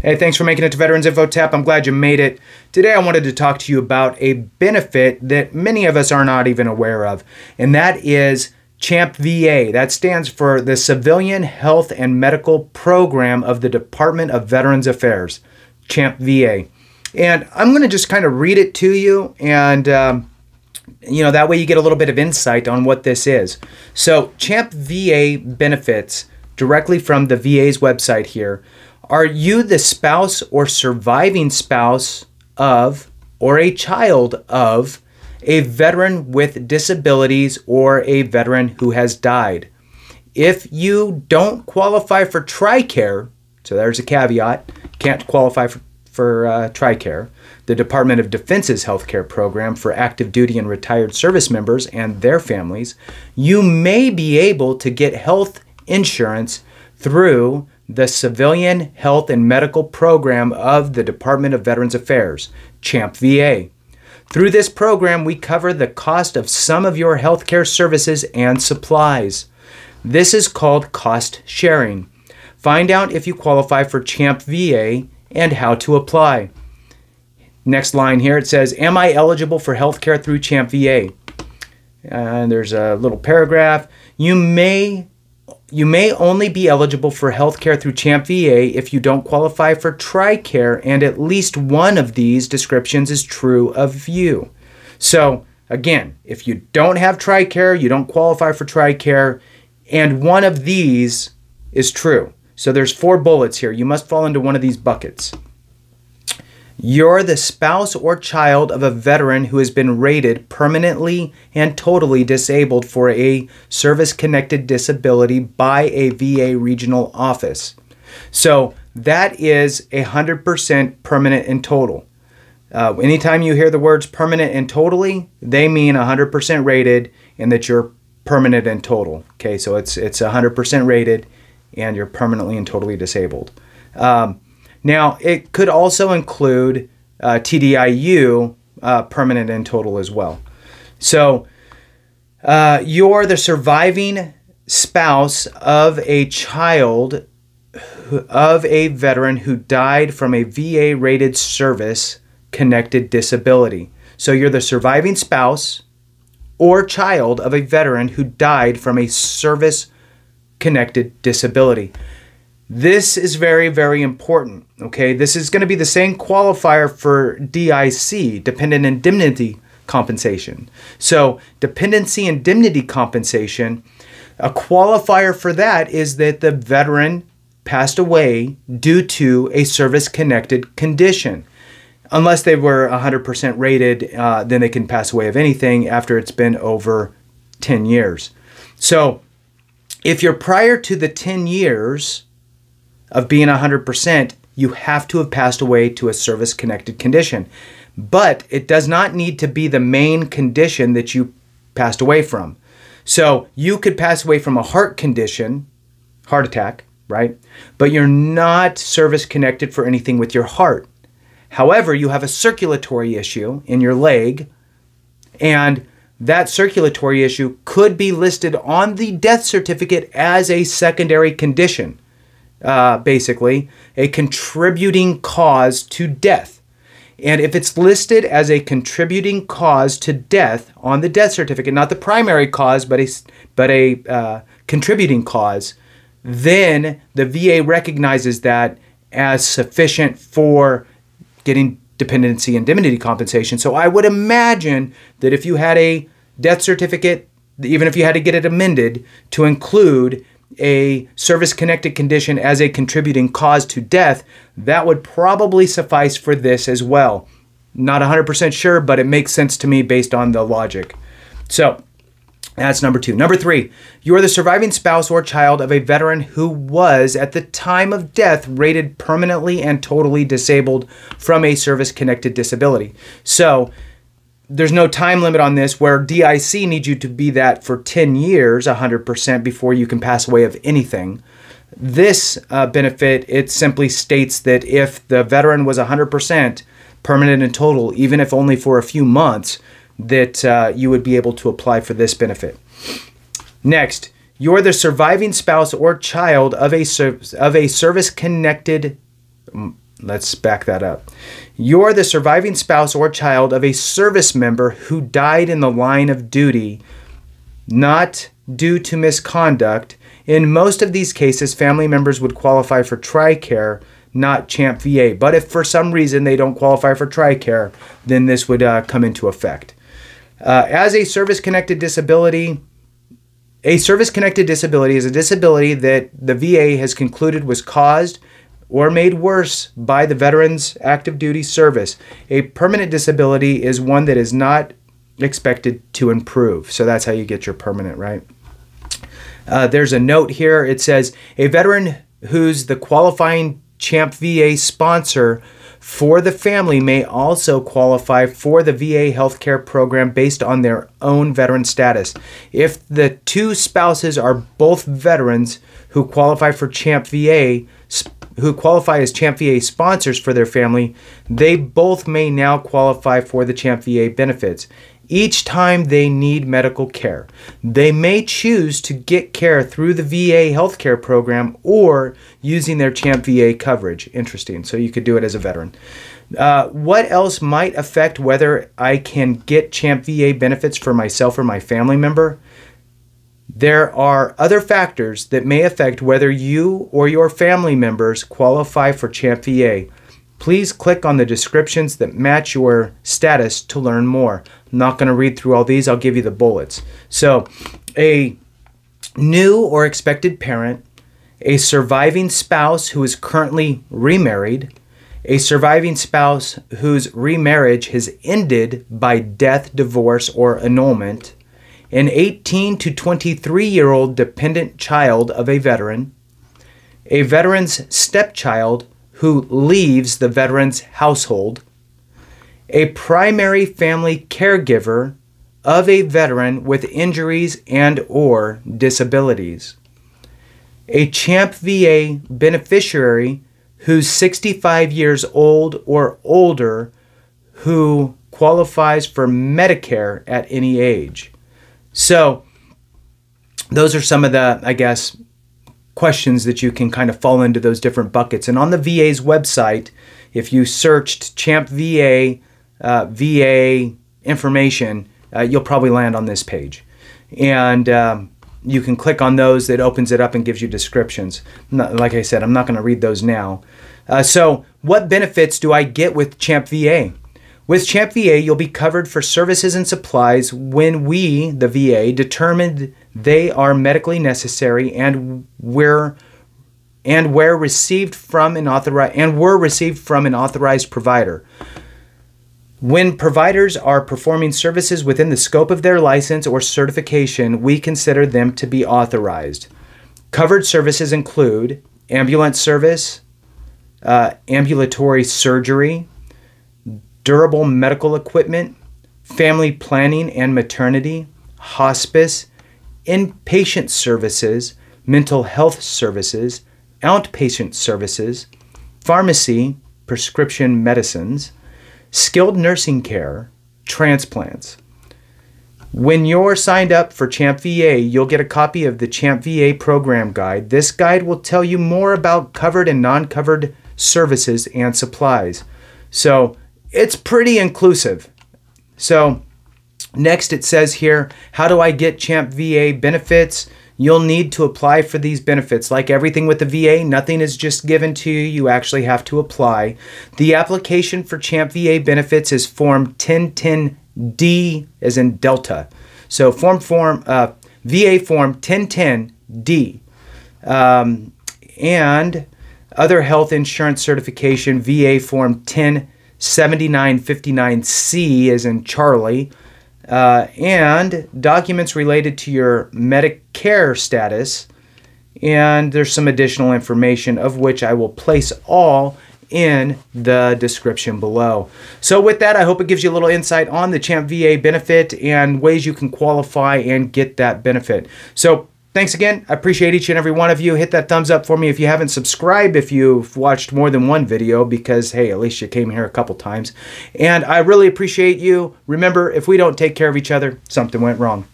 Hey, thanks for making it to Veterans Info Tap. I'm glad you made it. Today I wanted to talk to you about a benefit that many of us are not even aware of, and that is CHAMPVA. That stands for the Civilian Health and Medical Program of the Department of Veterans Affairs, CHAMPVA. And I'm going to just kind of read it to you, and that way you get a little bit of insight on what this is. So CHAMPVA benefits directly from the VA's website here. Are you the spouse or surviving spouse of or a child of a veteran with disabilities or a veteran who has died? If you don't qualify for TRICARE, so there's a caveat, can't qualify for TRICARE, the Department of Defense's healthcare program for active duty and retired service members and their families, you may be able to get health insurance through the Civilian Health and Medical Program of the Department of Veterans Affairs, CHAMPVA. Through this program, we cover the cost of some of your healthcare services and supplies. This is called cost sharing. Find out if you qualify for CHAMPVA and how to apply. Next line here, it says, am I eligible for healthcare through CHAMPVA? And there's a little paragraph. You may only be eligible for healthcare through CHAMPVA if you don't qualify for TRICARE, and at least one of these descriptions is true of you. So again, if you don't have TRICARE, you don't qualify for TRICARE, and one of these is true. So there's 4 bullets here. You must fall into one of these buckets. You're the spouse or child of a veteran who has been rated permanently and totally disabled for a service-connected disability by a VA regional office. So that is 100% permanent and total. Anytime you hear the words permanent and totally, they mean 100% rated and that you're permanent and total. Okay, so it's 100% rated and you're permanently and totally disabled. Now, it could also include TDIU, permanent and total as well. So, you're the surviving spouse of a child of a veteran who died from a VA-rated service-connected disability. So, you're the surviving spouse or child of a veteran who died from a service-connected disability. This is very, very important, okay? This is going to be the same qualifier for DIC, Dependent Indemnity Compensation. So, Dependency Indemnity Compensation, a qualifier for that is that the veteran passed away due to a service-connected condition. Unless they were 100% rated, then they can pass away of anything after it's been over 10 years. So, if you're prior to the 10 years of being 100%, you have to have passed away to a service-connected condition. But it does not need to be the main condition that you passed away from. So you could pass away from a heart condition, heart attack, right? But you're not service-connected for anything with your heart. However, you have a circulatory issue in your leg, and that circulatory issue could be listed on the death certificate as a secondary condition. Basically, a contributing cause to death. And if it's listed as a contributing cause to death on the death certificate, not the primary cause, but a contributing cause, then the VA recognizes that as sufficient for getting dependency indemnity compensation. So I would imagine that if you had a death certificate, even if you had to get it amended to include a service-connected condition as a contributing cause to death, that would probably suffice for this as well. Not 100% sure, but it makes sense to me based on the logic. So that's number 2. Number 3, you are the surviving spouse or child of a veteran who was, at the time of death, rated permanently and totally disabled from a service-connected disability. So there's no time limit on this, where DIC needs you to be that for 10 years, 100%, before you can pass away of anything. This benefit, it simply states that if the veteran was 100% permanent and total, even if only for a few months, that you would be able to apply for this benefit. Next, you're the surviving spouse or child of a service-connected Let's back that up. You're the surviving spouse or child of a service member who died in the line of duty, not due to misconduct. In most of these cases, family members would qualify for TRICARE, not CHAMPVA. But if for some reason they don't qualify for TRICARE, then this would come into effect. As a service-connected disability, is a disability that the VA has concluded was caused or made worse by the veteran's active duty service. A permanent disability is one that is not expected to improve. So that's how you get your permanent, right? There's a note here. It says, a veteran who's the qualifying CHAMPVA sponsor for the family may also qualify for the VA healthcare program based on their own veteran status. If the two spouses are both veterans who qualify for CHAMPVA, who qualify as CHAMPVA sponsors for their family, they both may now qualify for the CHAMPVA benefits. Each time they need medical care, they may choose to get care through the VA healthcare program or using their CHAMPVA coverage. Interesting. So you could do it as a veteran. What else might affect whether I can get CHAMPVA benefits for myself or my family member? There are other factors that may affect whether you or your family members qualify for CHAMPVA. Please click on the descriptions that match your status to learn more. I'm not going to read through all these. I'll give you the bullets. So, a new or expected parent, a surviving spouse who is currently remarried, a surviving spouse whose remarriage has ended by death, divorce, or annulment, an 18 to 23-year-old dependent child of a veteran's stepchild who leaves the veteran's household, a primary family caregiver of a veteran with injuries and or disabilities, a CHAMPVA beneficiary who's 65 years old or older who qualifies for Medicare at any age. So those are some of the, I guess, questions that you can kind of fall into those different buckets. And on the VA's website, if you searched CHAMPVA VA information, you'll probably land on this page. And you can click on those. It opens it up and gives you descriptions. Like I said, I'm not going to read those now. So what benefits do I get with CHAMPVA? With CHAMPVA, you'll be covered for services and supplies when we, the VA, determined they are medically necessary and were received from an authorized provider. When providers are performing services within the scope of their license or certification, we consider them to be authorized. Covered services include ambulance service, ambulatory surgery, durable medical equipment, family planning and maternity, hospice, inpatient services, mental health services, outpatient services, pharmacy, prescription medicines, skilled nursing care, transplants. When you're signed up for CHAMPVA, you'll get a copy of the CHAMPVA program guide. This guide will tell you more about covered and non-covered services and supplies. So it's pretty inclusive. So next it says here, how do I get CHAMPVA benefits? You'll need to apply for these benefits. Like everything with the VA, nothing is just given to you. You actually have to apply. The application for CHAMPVA benefits is Form 1010D, as in Delta. So VA Form 1010D. And other health insurance certification, VA Form 107959C, as in Charlie. And documents related to your Medicare status, and there's some additional information of which I will place all in the description below. So with that, I hope it gives you a little insight on the CHAMPVA benefit and ways you can qualify and get that benefit. So thanks again. I appreciate each and every one of you. Hit that thumbs up for me if you haven't subscribed, if you've watched more than one video, because, hey, at least you came here a couple times. And I really appreciate you. Remember, if we don't take care of each other, something went wrong.